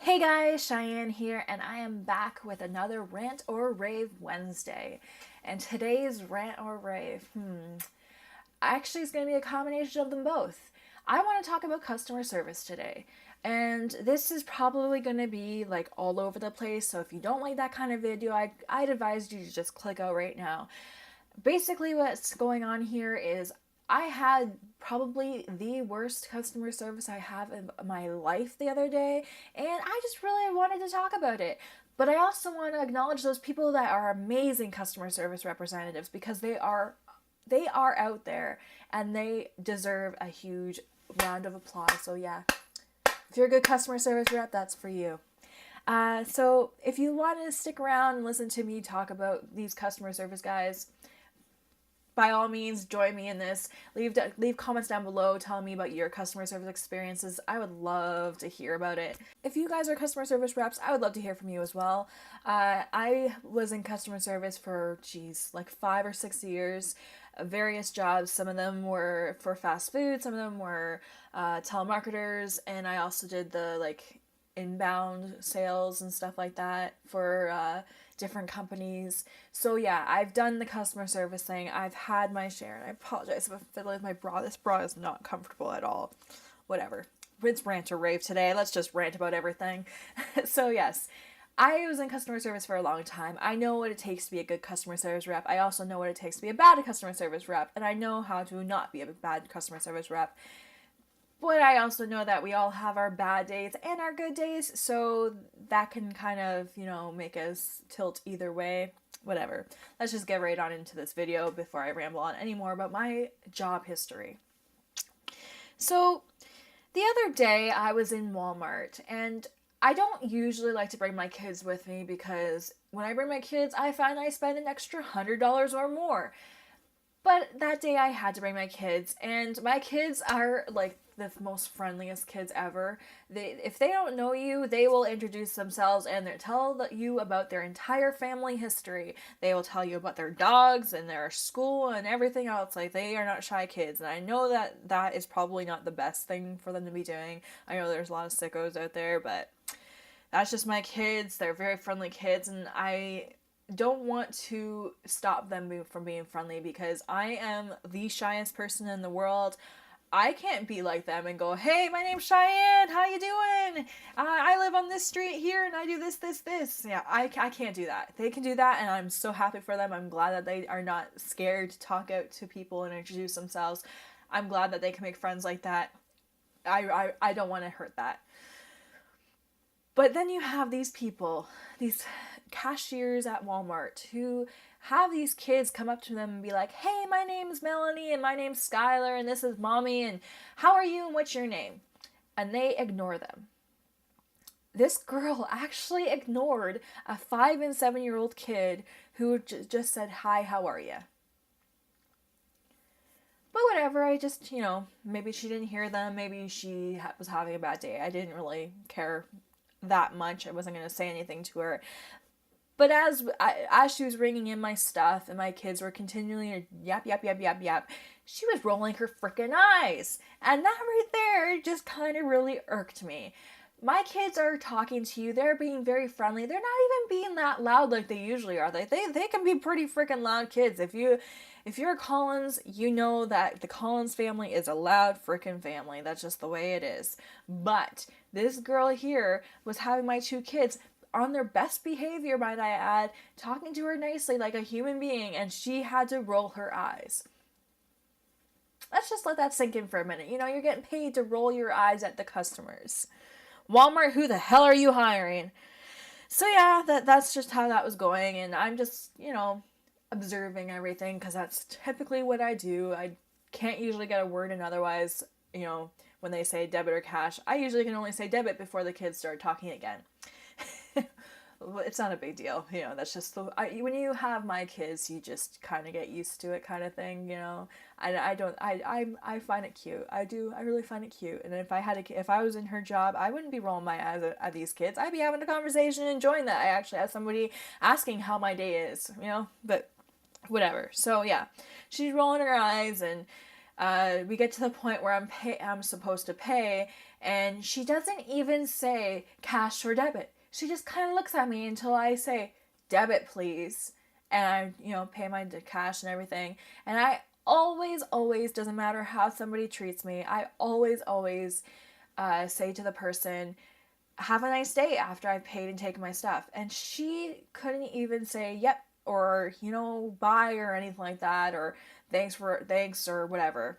Hey guys, Cheyenne here, and I am back with another Rant or Rave Wednesday. And today's Rant or Rave, actually is going to be a combination of them both. I want to talk about customer service today. And this is probably going to be like all over the place, so if you don't like that kind of video, I'd advise you to just click out right now. Basically, what's going on here is I had probably the worst customer service I have in my life the other day, and I just really wanted to talk about it. But I also want to acknowledge those people that are amazing customer service representatives because they are out there and they deserve a huge round of applause. So yeah, if you're a good customer service rep, that's for you. So if you want to stick around and listen to me talk about these customer service guys, by all means, join me in this. Leave comments down below telling me about your customer service experiences. I would love to hear about it. If you guys are customer service reps, I would love to hear from you as well. I was in customer service for, like 5 or 6 years, various jobs. Some of them were for fast food, some of them were telemarketers, and I also did the inbound sales and stuff like that for different companies. So yeah, I've done the customer service thing. I've had my share, and I apologize if I feel like my bra. This bra is not comfortable at all. Whatever. It's rant or rave today. Let's just rant about everything. So yes, I was in customer service for a long time. I know what it takes to be a good customer service rep. I also know what it takes to be a bad customer service rep, and I know how to not be a bad customer service rep. But I also know that we all have our bad days and our good days, so that can kind of, make us tilt either way. Whatever. Let's just get right on into this video before I ramble on anymore about my job history. So, the other day I was in Walmart, and I don't usually like to bring my kids with me because when I bring my kids, I find I spend an extra $100 or more. But that day I had to bring my kids, and my kids are like the most friendliest kids ever. If they don't know you, they will introduce themselves and they tell you about their entire family history. They will tell you about their dogs and their school and everything else. Like, they are not shy kids, and I know that that is probably not the best thing for them to be doing. I know there's a lot of sickos out there, but that's just my kids. They're very friendly kids, and I don't want to stop them from being friendly because I am the shyest person in the world. I can't be like them and go, "Hey, my name's Cheyenne. How you doing? I live on this street here, and I do this, this, this." Yeah, I can't do that. They can do that, and I'm so happy for them. I'm glad that they are not scared to talk out to people and introduce themselves. I'm glad that they can make friends like that. I don't want to hurt that. But then you have these people, these cashiers at Walmart, who have these kids come up to them and be like, "Hey, my name's Melanie, and my name's Skylar, and this is Mommy, and how are you, and what's your name?" And they ignore them. This girl actually ignored a 5 and 7-year-old kid who just said, "Hi, how are you?" But whatever, I just, maybe she didn't hear them, maybe she was having a bad day. I didn't really care that much. I wasn't going to say anything to her. But as she was ringing in my stuff and my kids were continually yap, yap, yap, yap, yap, she was rolling her freaking eyes. And that right there just kind of really irked me. My kids are talking to you. They're being very friendly. They're not even being that loud like they usually are. They can be pretty freaking loud kids. If you're a Collins, you know that the Collins family is a loud freaking family. That's just the way it is. But this girl here was having my two kids on their best behavior, might I add, talking to her nicely like a human being, and she had to roll her eyes. Let's just let that sink in for a minute. You're getting paid to roll your eyes at the customers. Walmart, who the hell are you hiring? So yeah, that's just how that was going, and I'm just, observing everything because that's typically what I do. I can't usually get a word in otherwise, when they say debit or cash. I usually can only say debit before the kids start talking again. It's not a big deal, that's just when you have my kids, you just kind of get used to it, kind of thing. I find it cute. I really find it cute. And if I was in her job, I wouldn't be rolling my eyes at these kids. I'd be having a conversation and enjoying that. I actually had somebody asking how my day is, but whatever. So yeah, she's rolling her eyes, and we get to the point where I'm supposed to pay, And she doesn't even say cash or debit. She just kind of looks at me until I say, debit, please. And I, pay my cash and everything. And I always, doesn't matter how somebody treats me, I always say to the person, have a nice day after I've paid and taken my stuff. And she couldn't even say, yep, or, bye or anything like that, or thanks or whatever.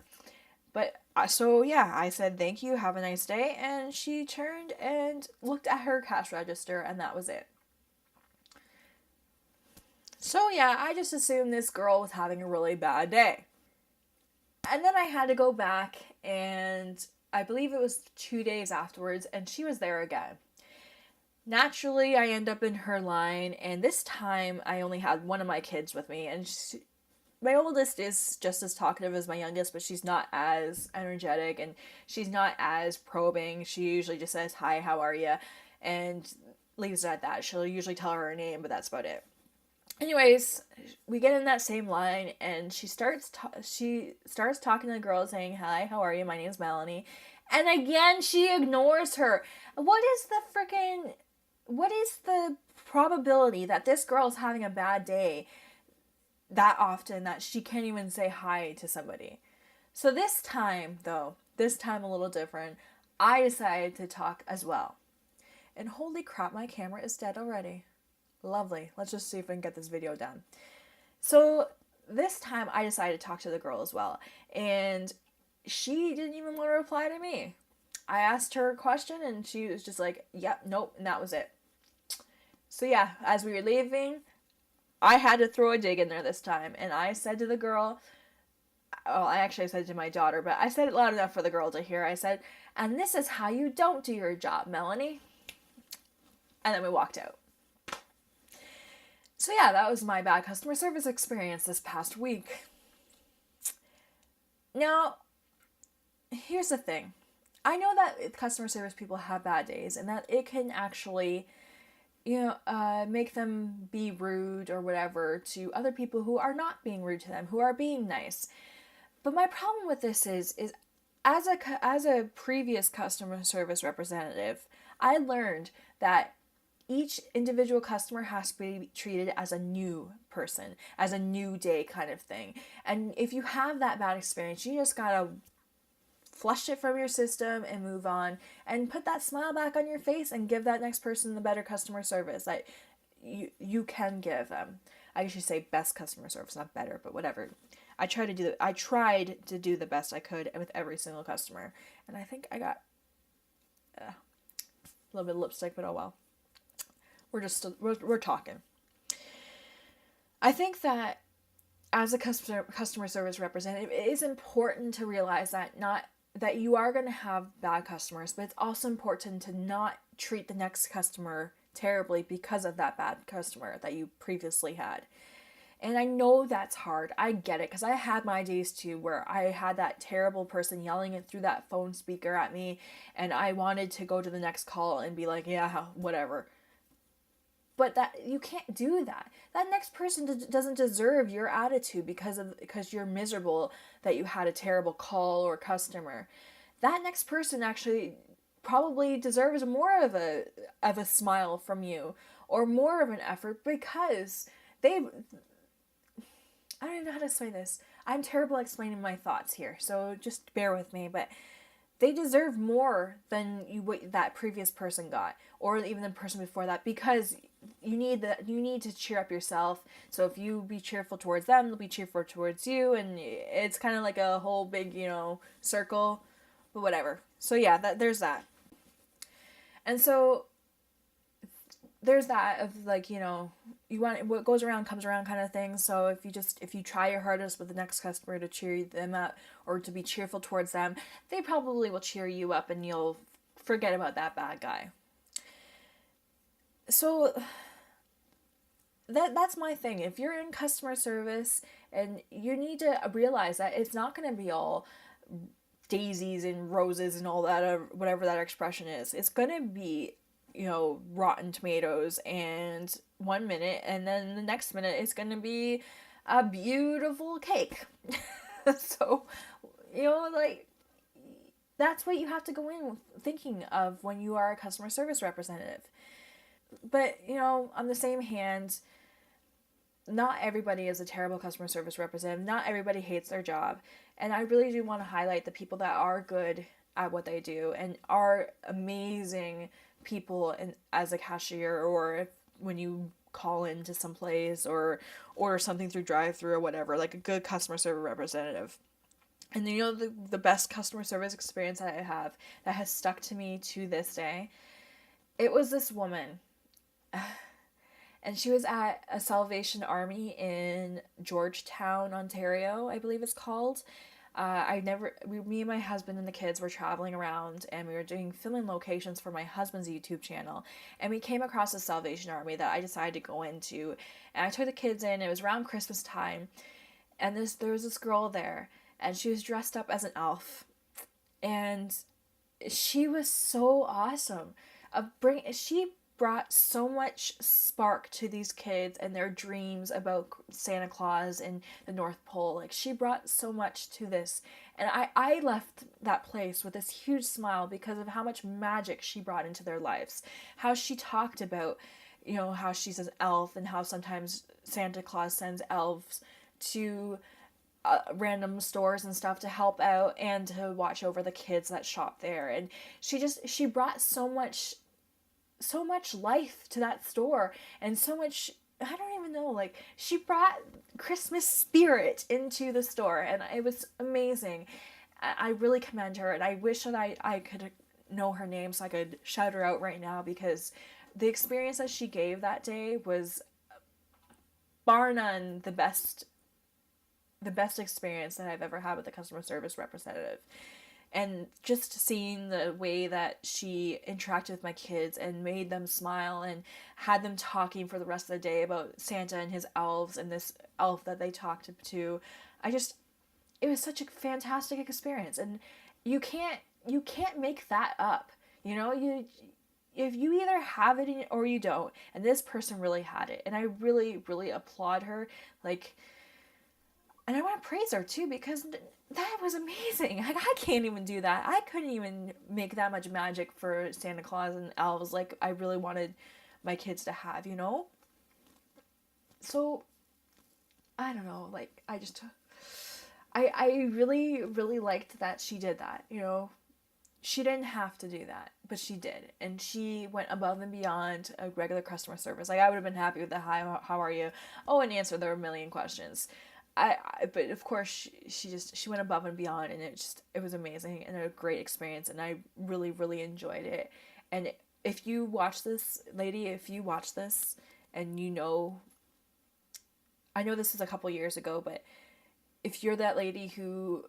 But so yeah, I said thank you, have a nice day, and she turned and looked at her cash register, and that was it. So yeah, I just assumed this girl was having a really bad day. And then I had to go back, and I believe it was 2 days afterwards, and she was there again. Naturally, I end up in her line, and this time I only had one of my kids with me, and my oldest is just as talkative as my youngest, but she's not as energetic and she's not as probing. She usually just says, hi, how are you? And leaves it at that. She'll usually tell her name, but that's about it. Anyways, we get in that same line, and she starts talking to the girl saying, hi, how are you? My name's Melanie. And again, she ignores her. What is the probability that this girl is having a bad day that often that she can't even say hi to somebody? So this time a little different, I decided to talk as well. And holy crap, my camera is dead already. Lovely. Let's just see if we can get this video done. So this time I decided to talk to the girl as well. And she didn't even want to reply to me. I asked her a question and she was just like, yep, nope, and that was it. So yeah, as we were leaving, I had to throw a dig in there this time. And I said to the girl, I said it to my daughter, but I said it loud enough for the girl to hear. I said, and this is how you don't do your job, Melanie. And then we walked out. So yeah, that was my bad customer service experience this past week. Now, here's the thing. I know that customer service people have bad days and that it can actually, make them be rude or whatever to other people who are not being rude to them, who are being nice. But my problem with this is as a previous customer service representative, I learned that each individual customer has to be treated as a new person, as a new day kind of thing. And if you have that bad experience, you just gotta flush it from your system and move on and put that smile back on your face and give that next person the better customer service that you can give them. I should say best customer service, not better, but whatever. I tried to do the best I could with every single customer, and I think I got a little bit of lipstick, but oh well. We're talking. I think that as a customer service representative, it is important to realize that you are going to have bad customers, but it's also important to not treat the next customer terribly because of that bad customer that you previously had. And I know that's hard. I get it, because I had my days too where I had that terrible person yelling it through that phone speaker at me, and I wanted to go to the next call and be like, yeah, whatever. But that you can't do that. That next person doesn't deserve your attitude because you're miserable that you had a terrible call or customer. That next person actually probably deserves more of a smile from you, or more of an effort, because I don't even know how to explain this. I'm terrible at explaining my thoughts here, so just bear with me, but they deserve more than what that previous person got, or even the person before that, because you need to cheer up yourself. So if you be cheerful towards them, they'll be cheerful towards you, and it's kind of like a whole big, circle, but whatever. So yeah, there's that. And so there's that of like, you want what goes around comes around kind of thing. So if you try your hardest with the next customer to cheer them up or to be cheerful towards them, they probably will cheer you up and you'll forget about that bad guy. So that's my thing. If you're in customer service, and you need to realize that it's not going to be all daisies and roses and all that, or whatever that expression is. It's going to be, rotten tomatoes and 1 minute, and then the next minute it's going to be a beautiful cake. So, that's what you have to go in thinking of when you are a customer service representative. But, on the same hand, not everybody is a terrible customer service representative. Not everybody hates their job. And I really do want to highlight the people that are good at what they do and are amazing people as a cashier, or when you call into some place or order something through drive-through or whatever, like a good customer service representative. And the best customer service experience that I have that has stuck to me to this day, it was this woman. And she was at a Salvation Army in Georgetown, Ontario, I believe it's called. Me and my husband and the kids were traveling around, and we were doing filming locations for my husband's YouTube channel, and we came across a Salvation Army that I decided to go into, and I took the kids in. It was around Christmas time, and there was this girl there, and she was dressed up as an elf, and she was so awesome. She brought so much spark to these kids and their dreams about Santa Claus and the North Pole. Like, she brought so much to this, and I left that place with this huge smile because of how much magic she brought into their lives. How she talked about, how she's an elf and how sometimes Santa Claus sends elves to random stores and stuff to help out and to watch over the kids that shop there. And she brought so much life to that store, and so much, I don't even know, like, she brought Christmas spirit into the store, and it was amazing. I really commend her, and I wish that I could know her name so I could shout her out right now, because the experience that she gave that day was bar none the best experience that I've ever had with a customer service representative. And just seeing the way that she interacted with my kids and made them smile and had them talking for the rest of the day about Santa and his elves and this elf that they talked to, it was such a fantastic experience. And you can't make that up. If you either have it or you don't. And this person really had it. And I really, really applaud her. And I want to praise her too, because that was amazing. I can't even do that. I couldn't even make that much magic for Santa Claus and elves like I really wanted my kids to have, So, I don't know, I really, really liked that she did that, She didn't have to do that, but she did. And she went above and beyond a regular customer service. I would have been happy with the hi, how are you? Oh, and answer their million questions. But of course she went above and beyond, and it was amazing and a great experience, and I really, really enjoyed it. And if you watch this, lady, and I know this is a couple years ago, but if you're that lady who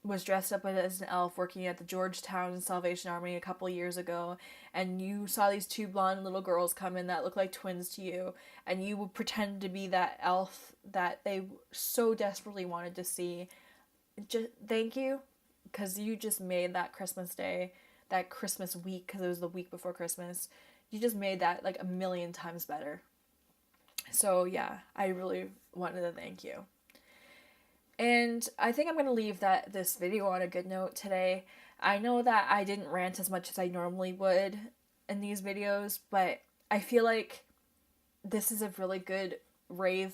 was dressed up as an elf working at the Georgetown Salvation Army a couple years ago, and you saw these two blonde little girls come in that look like twins to you, and you would pretend to be that elf that they so desperately wanted to see, just thank you, because you just made that Christmas day, that Christmas week, because it was the week before Christmas, you just made that like a million times better. So yeah, I really wanted to thank you. And I think I'm going to leave this video on a good note today. I know that I didn't rant as much as I normally would in these videos, but I feel like this is a really good rave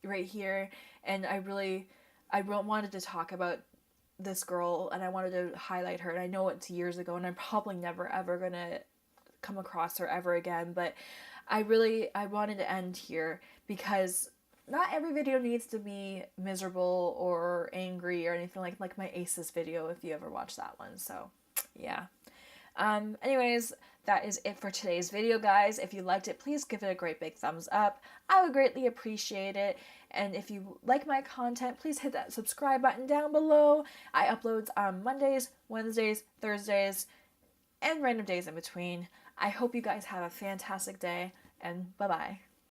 right here, and I wanted to talk about this girl, and I wanted to highlight her, and I know it's years ago, and I'm probably never ever going to come across her ever again, but I wanted to end here because not every video needs to be miserable or angry or anything like my Aces video, if you ever watched that one. So, yeah. Anyways, that is it for today's video, guys. If you liked it, please give it a great big thumbs up. I would greatly appreciate it. And if you like my content, please hit that subscribe button down below. I upload on Mondays, Wednesdays, Thursdays, and random days in between. I hope you guys have a fantastic day, and bye-bye.